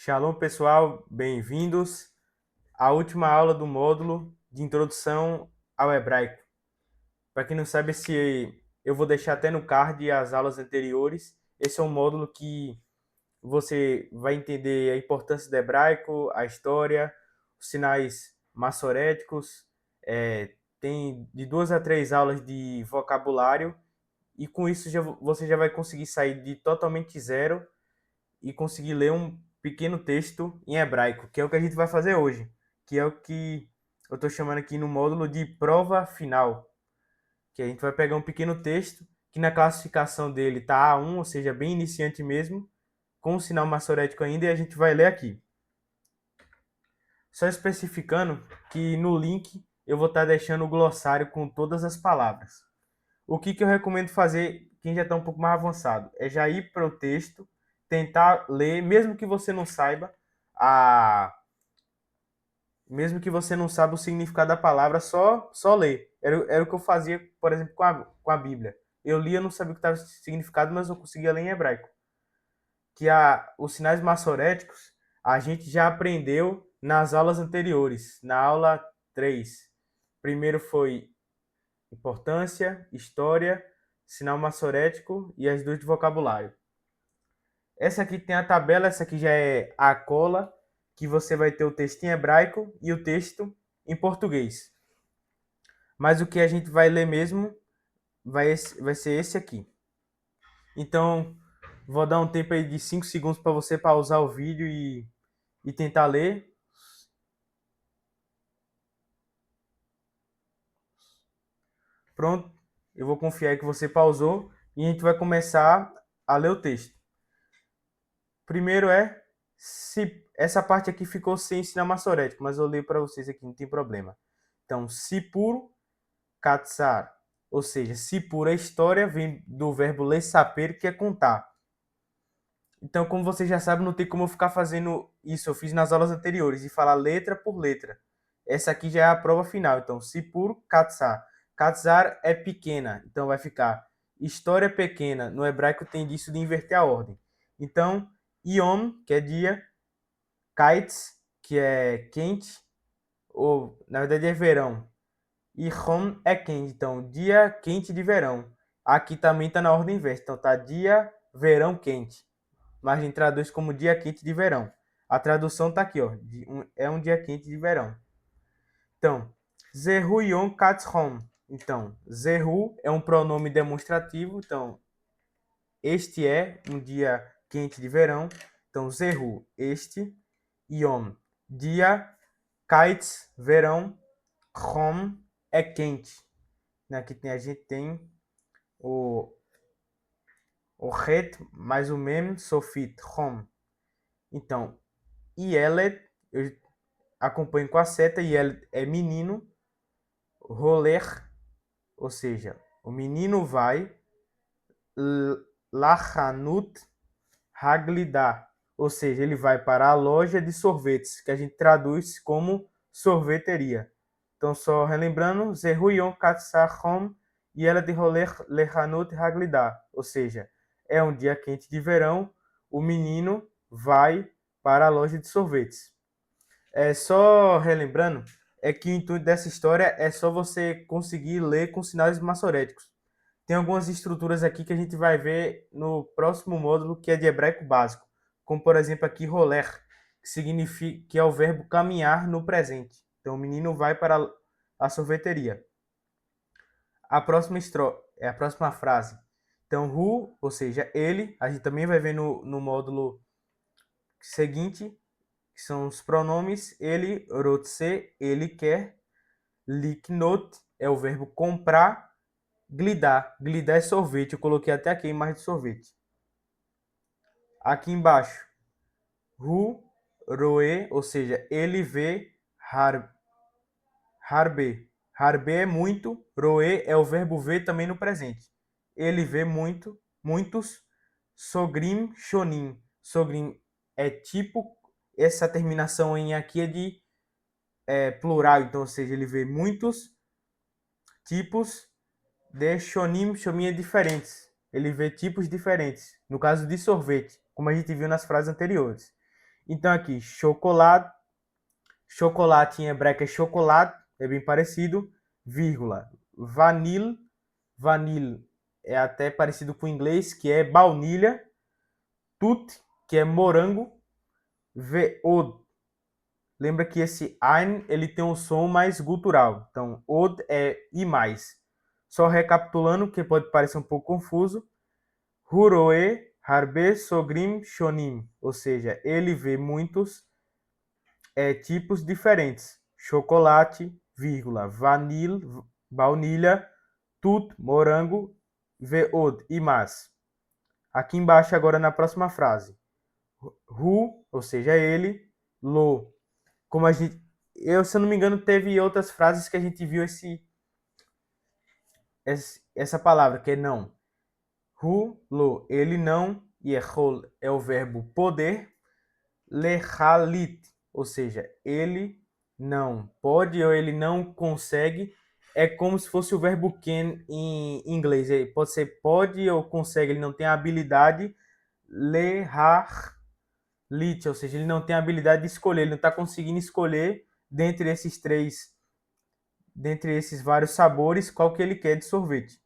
Shalom, pessoal, bem-vindos à última aula do módulo de introdução ao hebraico. Para quem não sabe, eu vou deixar até no card as aulas anteriores. Esse é um módulo que você vai entender a importância do hebraico, a história, os sinais massoréticos, tem de 2 a 3 aulas de vocabulário, e com isso você já vai conseguir sair de totalmente zero e conseguir ler um pequeno texto em hebraico, que é o que a gente vai fazer hoje, que é o que eu estou chamando aqui no módulo de prova final, que a gente vai pegar um pequeno texto que na classificação dele está A1, ou seja, bem iniciante mesmo, com o sinal massorético ainda, e a gente vai ler aqui. Só especificando que no link eu vou estar deixando o glossário com todas as palavras. O que eu recomendo fazer, quem já está um pouco mais avançado, é já ir para o texto, tentar ler, mesmo que você não saiba o significado da palavra, só ler. Era o que eu fazia, por exemplo, com a Bíblia. Eu lia, não sabia o que estava o significado, mas eu conseguia ler em hebraico. Os sinais massoréticos a gente já aprendeu nas aulas anteriores, na aula 3. Primeiro foi importância, história, sinal massorético e as duas de vocabulário. Essa aqui tem a tabela, essa aqui já é a cola, que você vai ter o texto em hebraico e o texto em português. Mas o que a gente vai ler mesmo vai ser esse aqui. Então, vou dar um tempo aí de 5 segundos para você pausar o vídeo e tentar ler. Pronto, eu vou confiar que você pausou e a gente vai começar a ler o texto. Primeiro se essa parte aqui ficou sem sinal massorético, mas eu leio para vocês aqui, não tem problema. Então, sipur katsar, ou seja, sipur, a história, vem do verbo lesaper, que é contar. Então, como você já sabe, não tem como eu ficar fazendo isso, eu fiz nas aulas anteriores, e falar letra por letra. Essa aqui já é a prova final. Então, sipur katsar. Katsar é pequena, então vai ficar história pequena. No hebraico tem disso de inverter a ordem. Então, Yom, que é dia, Kites, que é quente, ou na verdade é verão, e Hom é quente, então dia quente de verão. Aqui também está na ordem inversa, então tá dia verão quente, mas a gente traduz como dia quente de verão. A tradução tá aqui, ó, é um dia quente de verão. Então, Zehu Yom Katz Hom. Então, Zehu é um pronome demonstrativo, então este é um dia quente de verão. Então, Zehu, este, Yom, dia, Kites, verão, Hom é quente. Aqui a gente tem o, o Het mais o Mem, Sofit, Hom. Então, Yelet, eu acompanho com a seta, Yelet é menino, Roler, ou seja, o menino vai, Lachanut Haglidá, ou seja, ele vai para a loja de sorvetes, que a gente traduz como sorveteria. Então, só relembrando, Zehuyon Katsahom e ela de Roler Lehanut Haglidá, ou seja, é um dia quente de verão, o menino vai para a loja de sorvetes. Só relembrando, é que o intuito dessa história é só você conseguir ler com sinais massoréticos. Tem algumas estruturas aqui que a gente vai ver no próximo módulo, que é de hebraico básico, como por exemplo aqui roler, que significa que é o verbo caminhar no presente. Então o menino vai para a sorveteria. A próxima frase. Então hu, ou seja, ele, a gente também vai ver no módulo seguinte, que são os pronomes ele, rotse, ele quer, liknot é o verbo comprar, glidar. Glidar é sorvete. Eu coloquei até aqui a imagem de sorvete. Aqui embaixo. Ru, roe, ou seja, ele vê harbe. Harbe é muito. Roe é o verbo ver também no presente. Ele vê muito, muitos. Sogrim, shonim. Sogrim é tipo, essa terminação em aqui é de plural, então, ou seja, ele vê muitos tipos de shonim, shonim é diferentes. Ele vê tipos diferentes. No caso de sorvete, como a gente viu nas frases anteriores. Então aqui, chocolate, chocolate em hebraico é chocolate, é bem parecido, vírgula, vanille, vanille é até parecido com o inglês, que é baunilha, tut, que é morango, veod. Lembra que esse ein, ele tem um som mais gutural. Então, od é e mais. Só recapitulando, que pode parecer um pouco confuso. Huroe, harbe, sogrim, shonim. Ou seja, ele vê muitos tipos diferentes. Chocolate, vírgula, baunilha, tut, morango, veod e mais. Aqui embaixo agora na próxima frase. Hu, ou seja, ele, lo. Como a gente, se eu não me engano, teve outras frases que a gente viu essa palavra, que é não. Hu, lo, ele não, yehol é o verbo poder, lechalit, ou seja, ele não pode ou ele não consegue, é como se fosse o verbo can em inglês. Pode ser pode ou consegue, ele não tem a habilidade, lechalit, ou seja, ele não tem a habilidade de escolher, ele não está conseguindo escolher dentre esses vários sabores, qual que ele quer de sorvete.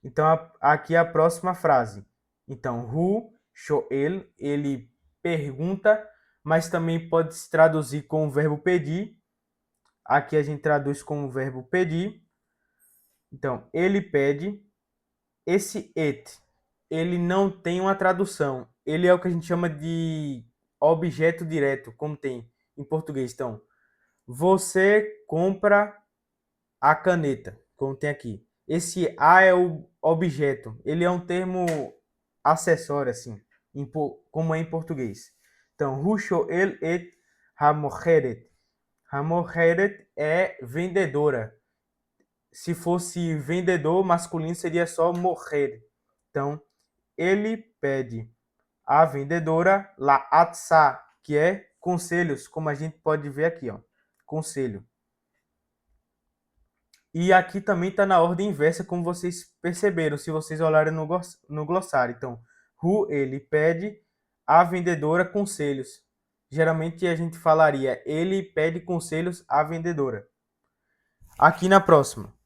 Então, aqui é a próxima frase. Então, Hu shoel, ele pergunta, mas também pode se traduzir com o verbo pedir. Aqui a gente traduz com o verbo pedir. Então, ele pede. Esse et, ele não tem uma tradução. Ele é o que a gente chama de objeto direto, como tem em português. Então, você compra a caneta, como tem aqui. Esse a é o objeto. Ele é um termo acessório, assim, como é em português. Então, Rusho el et hamoheret. Hamoheret é vendedora. Se fosse vendedor masculino, seria só morrer. Então, ele pede à vendedora la atsa, que é conselhos, como a gente pode ver aqui, ó. Conselho. E aqui também está na ordem inversa, como vocês perceberam, se vocês olharem no glossário. Então, Hu, ele pede, à vendedora conselhos. Geralmente a gente falaria, ele pede conselhos à vendedora. Aqui na próxima.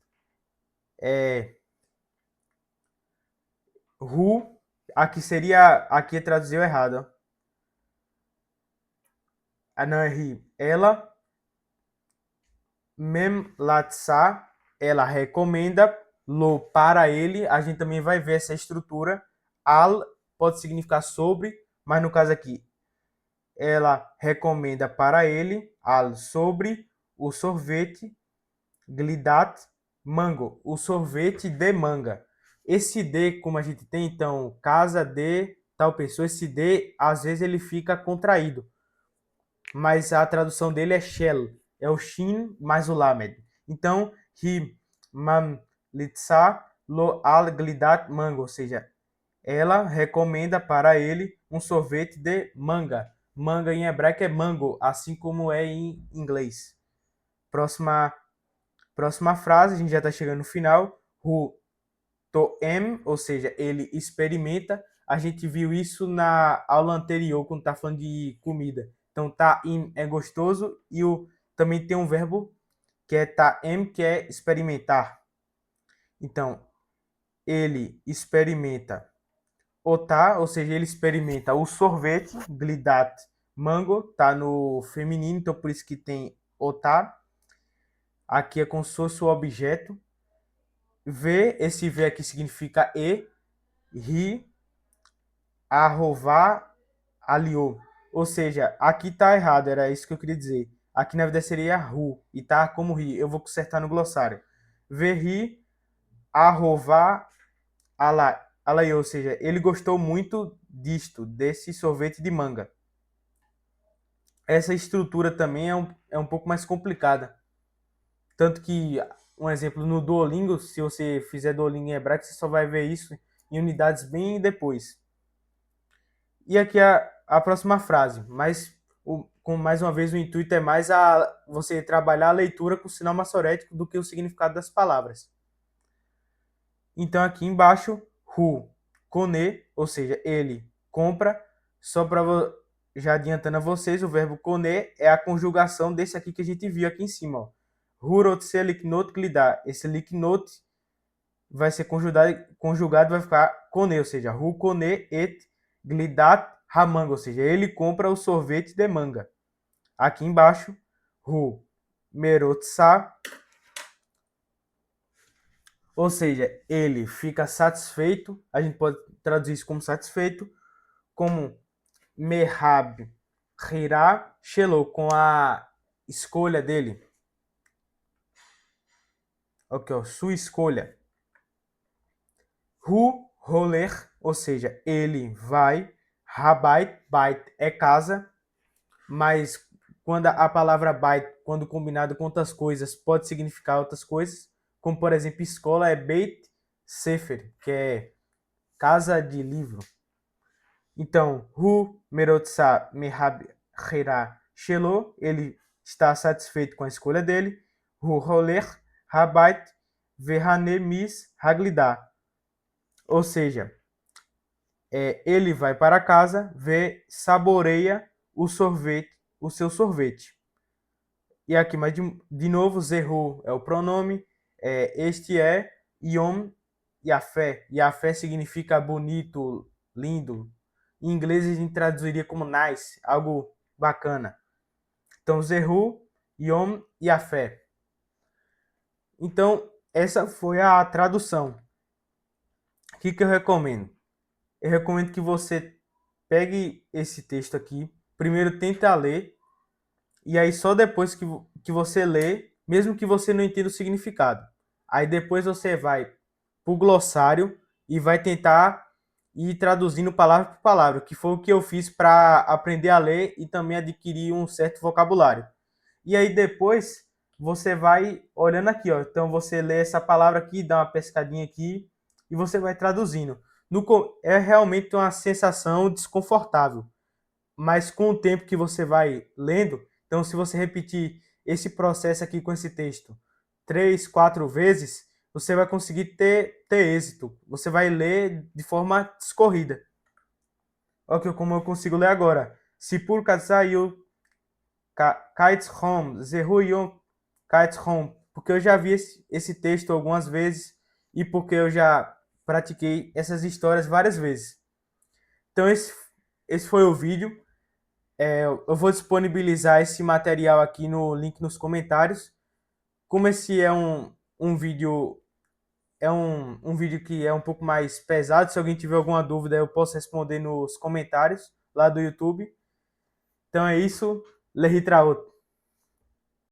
Hu, aqui traduziu errado. A não é ri. Ela, mem latsa, ela recomenda, lo para ele, a gente também vai ver essa estrutura. Al pode significar sobre, mas no caso aqui, ela recomenda para ele, al sobre, o sorvete, glidat, mango, o sorvete de manga. Esse de, como a gente tem, então, casa de tal pessoa, esse de, às vezes ele fica contraído. Mas a tradução dele é shell, é o shin mais o lamed. Então, hi mam litsa lo al glidat mango, ou seja, ela recomenda para ele um sorvete de manga. Manga em hebraico é mango, assim como é em inglês. Próxima frase, a gente já está chegando no final. Hu toem, ou seja, ele experimenta. A gente viu isso na aula anterior, quando está falando de comida. Então, ta'im é gostoso e também tem um verbo que é ta'em, que é experimentar. Então, ele experimenta otá, ou seja, ele experimenta o sorvete, glidat, mango, tá no feminino, então por isso que tem otá. Aqui é como se fosse o objeto. V, esse V aqui significa ri, arrovar, aliou. Ou seja, aqui tá errado, era isso que eu queria dizer. Aqui na verdade seria ru, e tá como ri. Eu vou consertar no glossário. Verri, arrovar, alaiou. Ou seja, ele gostou muito desse sorvete de manga. Essa estrutura também é um pouco mais complicada. Tanto que, um exemplo, no Duolingo, se você fizer Duolingo em hebraico, você só vai ver isso em unidades bem depois. E aqui a próxima frase, mas com mais uma vez o intuito é mais você trabalhar a leitura com o sinal maçorético do que o significado das palavras. Então aqui embaixo, hu, kone, ou seja, ele compra, só para já adiantando a vocês, o verbo coner é a conjugação desse aqui que a gente viu aqui em cima, ó. Hurot se liknot glidar. Esse liknot vai ser conjugado vai ficar coner, ou seja, hu coner et glidat hamanga, ou seja, ele compra o sorvete de manga. Aqui embaixo, hu merotsa, ou seja, ele fica satisfeito, a gente pode traduzir isso como satisfeito, como Mehab Hirá Shelo, com a escolha dele. Ok, ó, sua escolha. Hu roler, ou seja, ele vai. Habait, bait é casa, mas quando a palavra bait, quando combinado com outras coisas, pode significar outras coisas, como por exemplo, escola é Beit Sefer, que é casa de livro. Então, Hu Merotsa Mehab Hira Shelo, ele está satisfeito com a escolha dele. Hu Roler Habait Verhane Mis Haglidá. Ou seja, ele vai para casa, saboreia o sorvete, o seu sorvete. E aqui, mas de novo, Zehu é o pronome, este é Yom Yafé. Yafé significa bonito, lindo. Em inglês a gente traduziria como nice, algo bacana. Então, Zehu, Yom Yafé. Então, essa foi a tradução. O que eu recomendo? Eu recomendo que você pegue esse texto aqui, primeiro tenta ler, e aí só depois que você lê, mesmo que você não entenda o significado, aí depois você vai para o glossário e vai tentar ir traduzindo palavra por palavra, que foi o que eu fiz para aprender a ler e também adquirir um certo vocabulário. E aí depois você vai olhando aqui, ó. Então você lê essa palavra aqui, dá uma pescadinha aqui e você vai traduzindo. É realmente uma sensação desconfortável, mas com o tempo que você vai lendo, então se você repetir esse processo aqui com esse texto 3, 4 vezes, você vai conseguir ter êxito. Você vai ler de forma escorrida. Ok, como eu consigo ler agora. Sipur Katsayu Kites Home, Zehuyon Kites Home. Porque eu já vi esse texto algumas vezes e porque eu já pratiquei essas histórias várias vezes. Então esse foi o vídeo. Eu vou disponibilizar esse material aqui no link nos comentários. Como esse é um vídeo um vídeo que é um pouco mais pesado, se alguém tiver alguma dúvida eu posso responder nos comentários lá do YouTube. Então é isso, Lehitraot.